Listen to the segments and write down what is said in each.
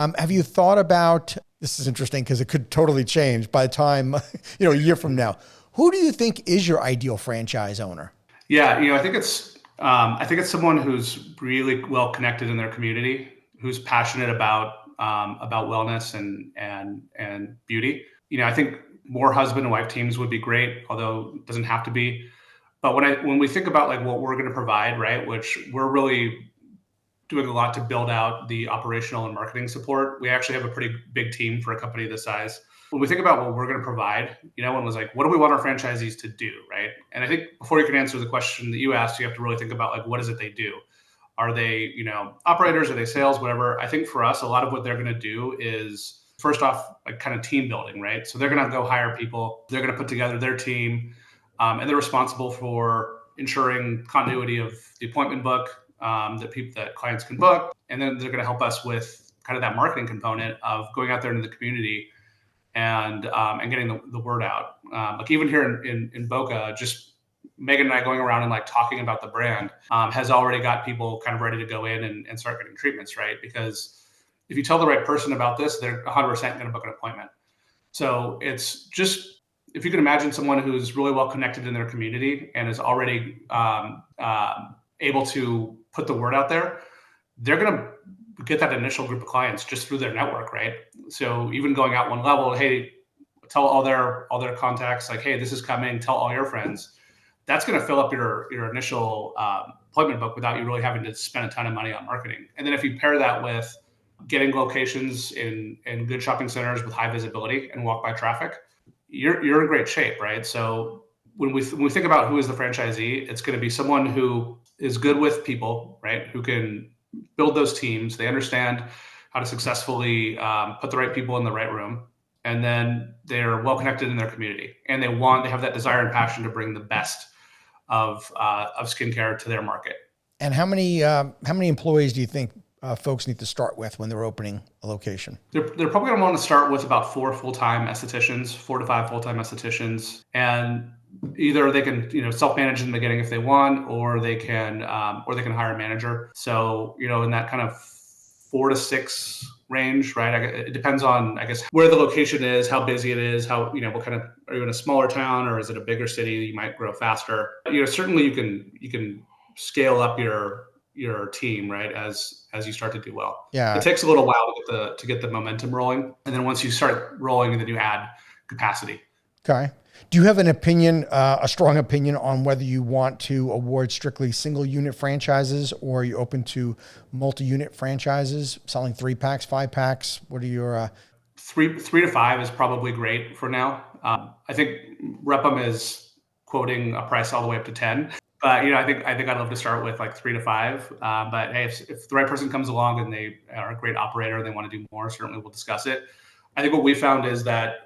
Have you thought about, this is interesting because it could totally change by the time, a year from now. Who do you think is your ideal franchise owner? Yeah, I think it's someone who's really well connected in their community, who's passionate about wellness and beauty. I think more husband and wife teams would be great, although it doesn't have to be. But when we think about like what we're going to provide, right, which we're really doing a lot to build out the operational and marketing support. We actually have a pretty big team for a company this size. When we think about what we're going to provide, one was like, what do we want our franchisees to do, right? And I think before you can answer the question that you asked, you have to really think about like, what is it they do? Are they, operators? Are they sales? Whatever. I think for us, a lot of what they're going to do is first off, like kind of team building, right? So they're going to go hire people. They're going to put together their team, and they're responsible for ensuring continuity of the appointment book, that clients can book, and then they're going to help us with kind of that marketing component of going out there into the community and getting the word out. Like even here in Boca, just Megan and I going around and like talking about the brand has already got people kind of ready to go in and start getting treatments, right? Because if you tell the right person about this, they're 100% going to book an appointment. So it's just, if you can imagine someone who's really well connected in their community and is already able to put the word out there, they're going to get that initial group of clients just through their network, right? So even going out one level, hey, tell all their contacts, like, hey, this is coming, tell all your friends. That's going to fill up your initial appointment book without you really having to spend a ton of money on marketing. And then if you pair that with getting locations in good shopping centers with high visibility and walk by traffic, you're in great shape, right? So when we think about who is the franchisee, it's going to be someone who is good with people, right? Who can build those teams. They understand how to successfully put the right people in the right room, and then they're well connected in their community, and they have that desire and passion to bring the best of skincare to their market. And how many employees do you think folks need to start with when they're opening a location? They're probably going to want to start with about 4 to 5 full-time estheticians, and either they can self-manage in the beginning if they want, or they can hire a manager. So in that kind of 4 to 6 range, right? It depends on, I guess, where the location is, how busy it is, how what kind of, are you in a smaller town or is it a bigger city? You might grow faster. Certainly you can scale up your team, right, as you start to do well. Yeah. It takes a little while to get the momentum rolling, and then once you start rolling, then you add capacity. Okay. Do you have an opinion, a strong opinion on whether you want to award strictly single unit franchises, or are you open to multi-unit franchises, selling 3-packs, 5-packs? What are your... 3 to 5 is probably great for now. I think Repum is quoting a price all the way up to 10. But I think I'd love to start with like 3 to 5. But hey, if the right person comes along and they are a great operator and they want to do more, certainly we'll discuss it. I think what we found is that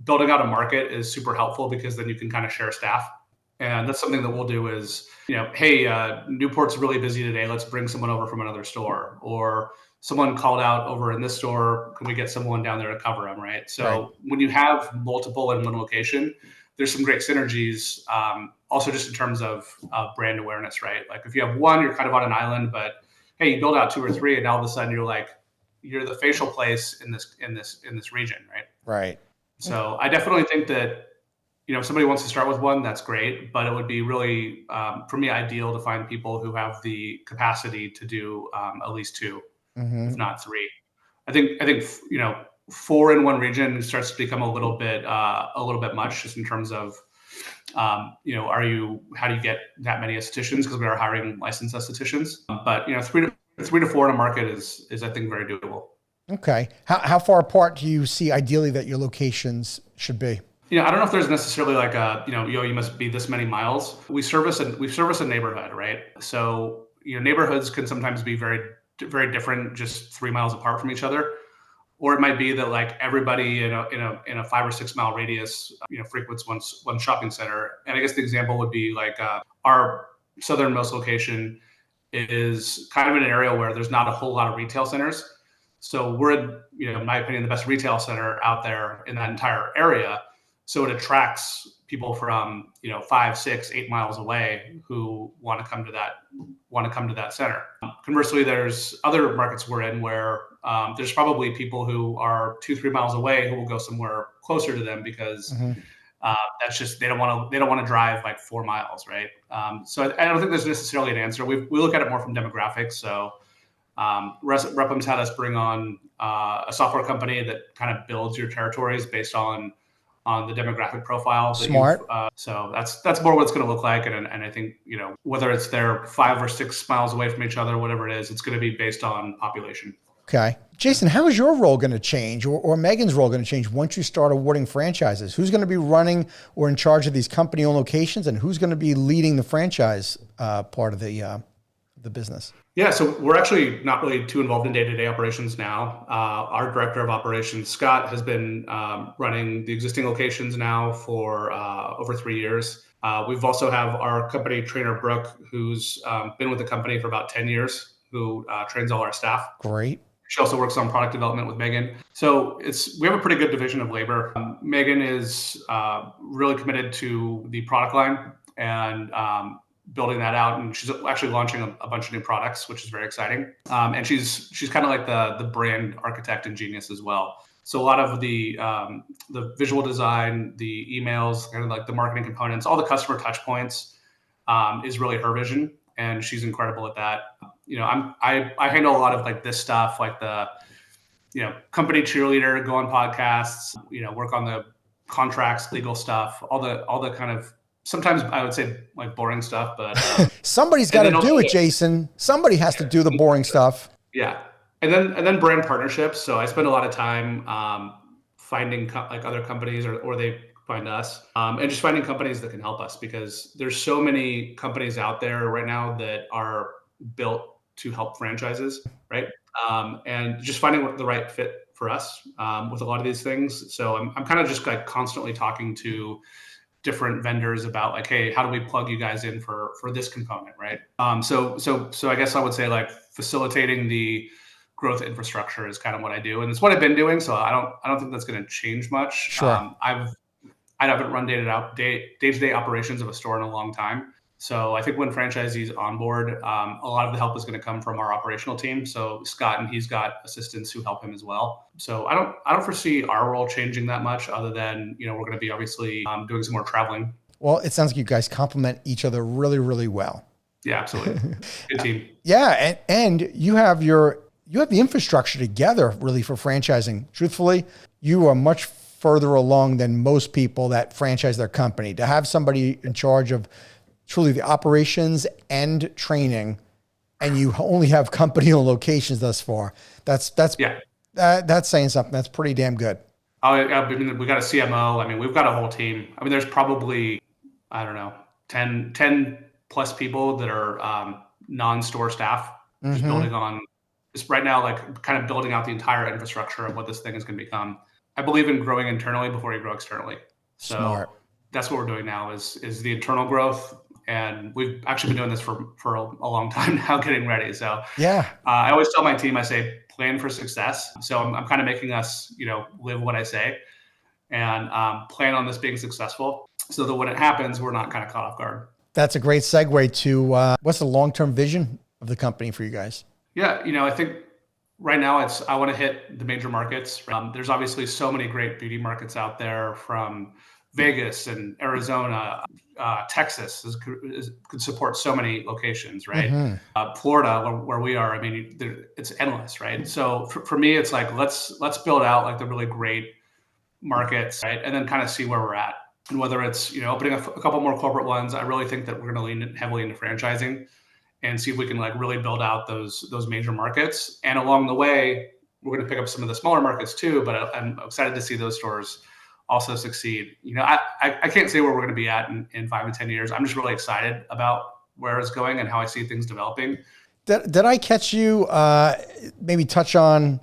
building out a market is super helpful, because then you can kind of share staff. And that's something that we'll do is, hey, Newport's really busy today. Let's bring someone over from another store. Or someone called out over in this store. Can we get someone down there to cover them, right? So Right. When you have multiple in one location, there's some great synergies. Also just in terms of brand awareness, right? Like if you have one, you're kind of on an island, but hey, you build out 2 or 3 and now all of a sudden you're the facial place in this region, right? Right. So I definitely think that, if somebody wants to start with one, that's great, but it would be really, for me, ideal to find people who have the capacity to do at least 2, if not 3. I think 4 in one region starts to become a little bit much, just in terms of, how do you get that many estheticians? Because we are hiring licensed estheticians, but 3 to 4 in a market is I think very doable. Okay. How far apart do you see ideally that your locations should be? I don't know if there's necessarily like you must be this many miles. We service a neighborhood, right? So, neighborhoods can sometimes be very, very different, just 3 miles apart from each other. Or it might be that like everybody in a 5 or 6 mile radius, frequents one shopping center. And I guess the example would be like our southernmost location is kind of in an area where there's not a whole lot of retail centers. So we're, in my opinion, the best retail center out there in that entire area. So it attracts people from 5, 6, 8 miles away who want to come to that center. Conversely, there's other markets we're in where there's probably people who are 2-3 miles away who will go somewhere closer to them because that's just they don't want to drive like 4 miles, right? So I don't think there's necessarily an answer. We look at it more from demographics. So Replim's had us bring on a software company that kind of builds your territories based on the demographic profile. Smart. So that's more what it's going to look like. And I think, whether it's they're 5 or 6 miles away from each other, whatever it is, it's going to be based on population. Okay. Jason, how is your role going to change or Megan's role going to change once you start awarding franchises? Who's going to be running or in charge of these company-owned locations, and who's going to be leading the franchise part of the business? Yeah, so we're actually not really too involved in day-to-day operations now. Our director of operations, Scott, has been running the existing locations now for over 3 years. We've also have our company trainer, Brooke, who's been with the company for about 10 years, who trains all our staff. Great. She also works on product development with Megan. So we have a pretty good division of labor. Megan is really committed to the product line and building that out, and she's actually launching a bunch of new products, which is very exciting. And she's kind of like the brand architect and genius as well. So a lot of the visual design, the emails, kind of like the marketing components, all the customer touch points is really her vision, and she's incredible at that. I handle a lot of like this stuff, like the company cheerleader, go on podcasts, work on the contracts, legal stuff, all the kind of, sometimes I would say like boring stuff, but somebody's got to do it, Jason. Somebody has to do the boring stuff. Yeah. And then brand partnerships. So I spend a lot of time finding like other companies or they find us, and just finding companies that can help us, because there's so many companies out there right now that are built to help franchises, right? And just finding the right fit for us with a lot of these things. So I'm kind of just like constantly talking to different vendors about like, hey, how do we plug you guys in for this component, right? So I guess I would say like facilitating the growth infrastructure is kind of what I do, and it's what I've been doing. So I don't think that's going to change much. Sure. I haven't run day-to-day operations of a store in a long time. So I think when franchisees onboard, a lot of the help is going to come from our operational team. So Scott, and he's got assistants who help him as well. So I don't foresee our role changing that much, other than we're going to be obviously doing some more traveling. Well, it sounds like you guys complement each other really, really well. Yeah, absolutely. Good team. Yeah, and you have the infrastructure together really for franchising. Truthfully, you are much further along than most people that franchise their company. To have somebody in charge of truly the operations and training, and you only have company-owned locations thus far. That's saying something. That's pretty damn good. We got a CMO. I mean, we've got a whole team. I mean, there's probably, I don't know, 10 plus people that are non-store staff, just building on just right now, like kind of building out the entire infrastructure of what this thing is going to become. I believe in growing internally before you grow externally. So Smart. That's what we're doing now is the internal growth. And we've actually been doing this for a long time now, getting ready. So yeah, I always tell my team, I say, plan for success. So I'm kind of making us, live what I say, and plan on this being successful, so that when it happens, we're not kind of caught off guard. That's a great segue to what's the long-term vision of the company for you guys? Yeah, I think right now I want to hit the major markets. There's obviously so many great beauty markets out there, from Vegas and Arizona, Texas could support so many locations, right? Florida, where we are, I mean, it's endless, right? So for me, it's like let's build out like the really great markets, right, and then kind of see where we're at. And whether it's opening a couple more corporate ones, I really think that we're going to lean heavily into franchising and see if we can like really build out those major markets. And along the way, we're going to pick up some of the smaller markets too. But I'm excited to see those stores also succeed. I can't say where we're going to be at in 5 to 10 years. I'm just really excited about where it's going and how I see things developing. Did I catch you maybe touch on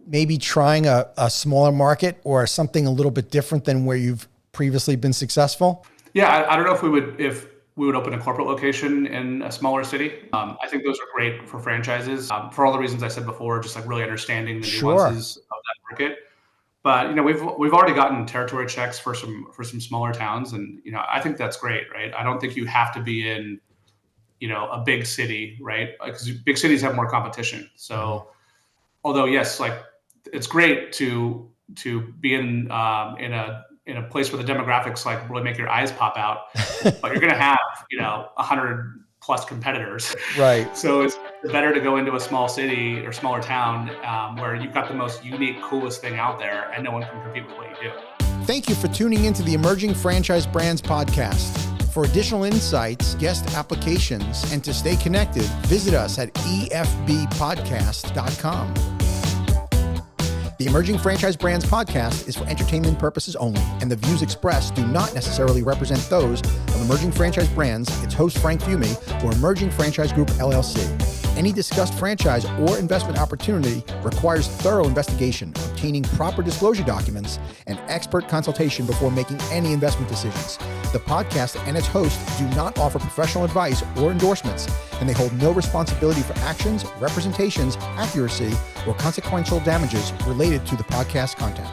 maybe trying a smaller market or something a little bit different than where you've previously been successful? Yeah, I don't know if we would open a corporate location in a smaller city. I think those are great for franchises for all the reasons I said before, just like really understanding the nuances of that market. But we've already gotten territory checks for some smaller towns, and I think that's great, right? I don't think you have to be in a big city, right? Because big cities have more competition. So although yes, like it's great to be in a place where the demographics like really make your eyes pop out, but you're going to have 100 plus competitors. Right. So it's better to go into a small city or smaller town where you've got the most unique, coolest thing out there, and no one can compete with what you do. Thank you for tuning into the Emerging Franchise Brands podcast. For additional insights, guest applications, and to stay connected, visit us at efbpodcast.com. The Emerging Franchise Brands podcast is for entertainment purposes only, and the views expressed do not necessarily represent those of Emerging Franchise Brands, its host Frank Fiume, or Emerging Franchise Group LLC. Any discussed franchise or investment opportunity requires thorough investigation, obtaining proper disclosure documents, and expert consultation before making any investment decisions. The podcast and its host do not offer professional advice or endorsements, and they hold no responsibility for actions, representations, accuracy, or consequential damages related to the podcast content.